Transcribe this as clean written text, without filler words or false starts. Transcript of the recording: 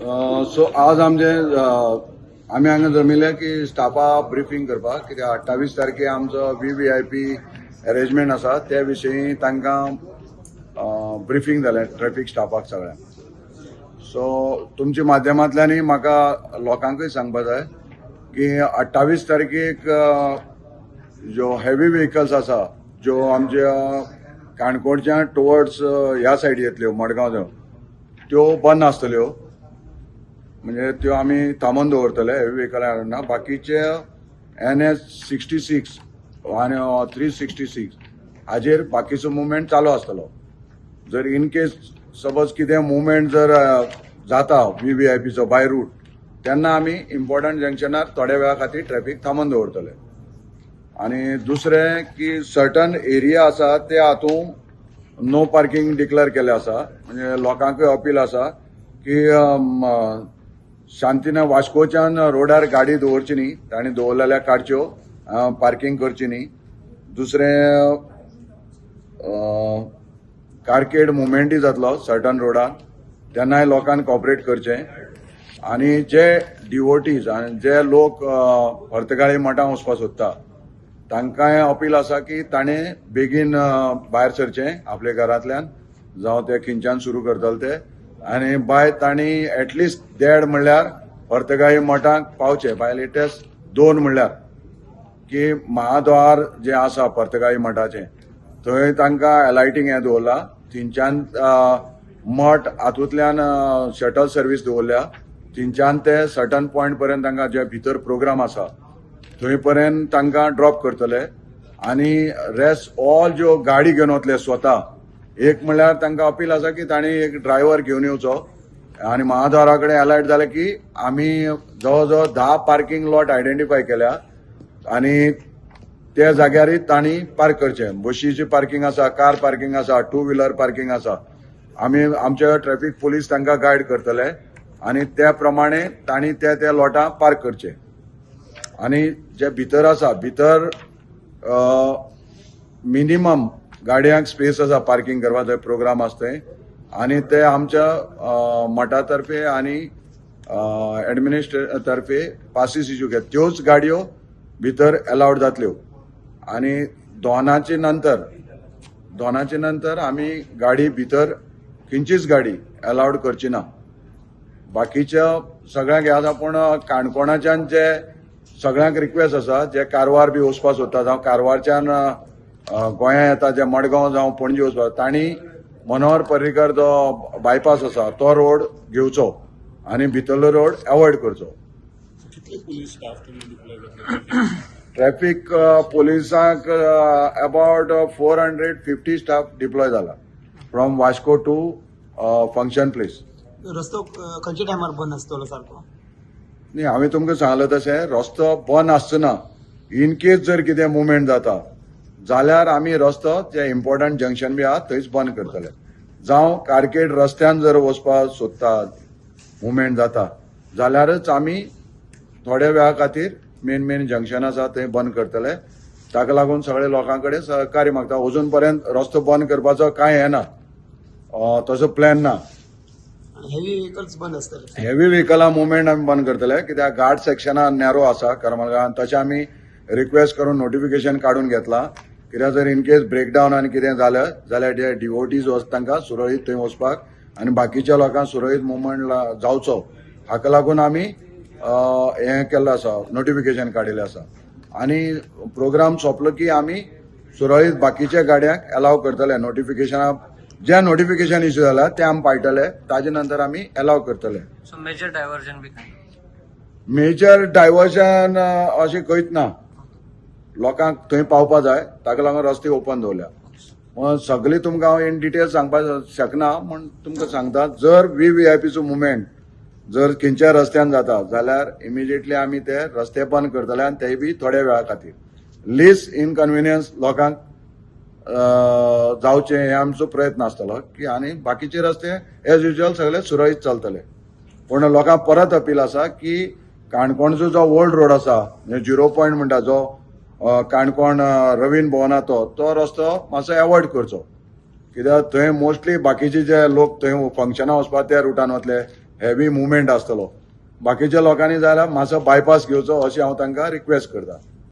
So आज आम्ही हांगा जमिल्ले की स्टाफा ब्रिफींग करपाक कित्याक 28 तारखेक आमचो VVIP अरेंजमेंट आसा त्या विशयी तांकां ब्रिफींग जालें ट्रॅफिक स्टाफाक सगळ्यांक। सो तुमच्या माध्यमांतल्यान म्हाका लोकांकय सांगपाक जाय की 28 तारखेक ज्यो हेवी व्हेकल्स आसा ज्यो आमच्या काणकोणच्या टुवर्ड्स ह्या सायड येतल्यो मडगांव त्यो बंद आसतल्यो, म्हणजे त्यो आमी थांबोवन दवरतले हेवी व्हेकलांना। बाकीचे NS 66 आनी 366 हाजेर बाकीचो मुवमेंट चालू आसतलो। जर इन केस सपोज कितें मुवमेंट जर जाता VVIPचो बाय रूट तेन्ना आमी इम्पॉर्टंट जंक्शनार थोड्या वेळा खातीर ट्रॅफिक थांबोवन दवरतले। आणि दुसरें की सर्टन एरिया आसा ते हातूंत नो पार्किंग डिक्लेअर केले आसा, म्हणजे लोकांकय अपील आसा की शांतीन वास्कोच्यान रोडार गाडी दवरची न्ही, तांणी दवरलेल्या काडच्यो, पार्किंग करची न्ही। दुसरें कारकेड मुवमेंटूय जातलो सर्टन रोडार, तेन्नाय लोकांनी कॉपरेट करचें। आणि जे डिवोटीज आणि जे लोक पर्तगाळी मठां वचपाक सोदता तांकांय अपील आसा की ताणें बेगीन भायर सरचें आपल्या घरांतल्यान, जावं ते खंयच्यान सुरू करतले ते, आनी बाय तांणी एटलिस्ट 1.5 म्हणल्यार पर्तगाळी मठांक पावचे, बाय लेटेस्ट 2 म्हणल्यार की महाद्वार जे आसा पर्तगाळी मठाचें थंय तांकां एलायटींग हें दवरला, थंयच्यान मठ हातूंतल्यान शटल सर्वीस दवरल्या, थंयच्यान ते सर्टन पॉयंट पर्यंत तांकां जे भितर प्रोग्राम आसा थंय पर्यंत तांकां ड्रॉप करतले। आनी रेस्ट ऑल ज्यो गाडी घेवन वतले स्वता, एक म्हणल्यार तांकां अपील आसा की तांणी एक ड्रायव्हर घेवन येवचो, आनी महाद्वारा कडेन अलायट जाले की आमी जवळ जवळ 10 पार्किंग लॉट आयडेंटिफाय केल्या आनी त्या जाग्यार तांणी पार्क करचें। बशीची पार्किंग आसा, कार पार्किंग आसा, 2 व्हिलर पार्किंग आसा, आमी आमचे ट्रॅफिक पोलीस तांकां गायड करतले आनी त्या प्रमाणे तांणी त्या लॉटां पार्क करचें। आणि जे भितर आसा भितर मिनिमम गाडयांक स्पेस आसा पार्किंग करपाक, थंय प्रोग्राम आसता आणि ते आमच्या मठातर्फे आणि एडमिनिस्ट्रेशन तर्फे पासीस इश्यू केले, त्योच गाडयो भितर अलाउड जातल्यो। आणि दोनाचे नंतर आमी गाडी भितर खंयचीच गाडी अलाउड करची ना। बाकीच्या सगळ्यांक आसा, पूण काणकोणाच्यान जे सगळ्यांक रिक्वेस्ट आसा जे कारवार बी वचपाक सोदता, जावं कारवारच्यान गोंया येता जे मडगांव जावं पणजी वचपाक, तांणी मनोहर पर्रीकर जो बायपास आसा तो रोड घेवचो आनी भितरलो रोड अवॉयड करचो। ट्रॅफिक पोलिसांक अबाउट 450 स्टाफ डिप्लॉय जाला from Vasco to function place. रस्तो खंयच्या टायमार बंद आसतलो सारको? न्ही, हांवें तुमकां सांगलें तशें रस्तो बंद आसतना इन केस जर कितें मुवमेंट जाता जाल्यार आमी रस्तो जे इम्पॉर्टंट जंक्शन बी आहा थंयच बंद करतले। जावं कारकेड रस्त्यान जर वचपाक सोदतात मुवमेंट जाता जाल्यारच आमी थोड्या वेळा खातीर मेन जंक्शन आसा थंय बंद करतले। ताका लागून सगळे लोकां कडेन सहकार्य मागता। अजून पर्यंत रस्तो बंद करपाचो कांय हें ना, तसो प्लॅन ना। हेवी व्हेकल्स बंद आसतले? हेवी व्हेकलां मुवमेंट आमी बंद करतले, कित्याक घाट सेक्शनार नॅरो आसा करमलगांवान, तशें आमी रिक्वेस्ट करून नोटिफिकेशन काडून घेतला। कित्याक जर इन केस ब्रेकडावन आनी कितें जालें जाल्यार जे डिवोटीज तांकां सुरळीत थंय वचपाक आनी बाकीच्या लोकांक सुरळीत मुवमेंट जावचो हाका लागून आमी हें केल्लें आसा, नोटिफिकेशन काडिल्लें आसा। आनी प्रोग्राम सोंपलो की आमी सुरळीत बाकीच्या गाड्यांक अलाव करतले। जे नोटिफिकेशन इश्यू जाला ते आमी पाळटले, ताजे नंतर आमी अलाव करतले। सो मेजर डायव्हर्जन बी काय? मेजर डायव्हर्जन अशें खंयच ना, लोकांक थंय पावपा जाय ताका लागून रस्ते ओपन दवरल्या। सगळी तुमकां हांव इन डिटेल सांगपाक शकना, म्हण तुमकां सांगता जर VVIPचो मुवमेंट जर खंयच्या रस्त्यान जाता जाल्यार इमिजिएटली आमी ते रस्ते बंद करतले आनी तेय बी थोड्या वेळा खातीर। लिस्ट इनकन्विनियन्स लोकांक जावचे हे आमचो प्रयत्न आसतलो की, आनी बाकीचे रस्ते एज युजल सगळे सुरळीत चलतले। पूण लोकांक परत अपील आसा की काणकोणचो जो ओल्ड रोड आसा म्हणजे 0 पॉयंट म्हणटा जो काणकोण रवीन भवना तो रस्तो मातसो अवॉयड करचो, कित्याक थंय मोस्टली बाकीचे जे लोक थंय फंक्शनां वचपाक त्या रुटान वतले, हेवी मुवमेंट आसतलो बाकीच्या लोकांनी जाल्यार मातसो बायपास घेवचो अशी हांव तांकां रिक्वेस्ट करता.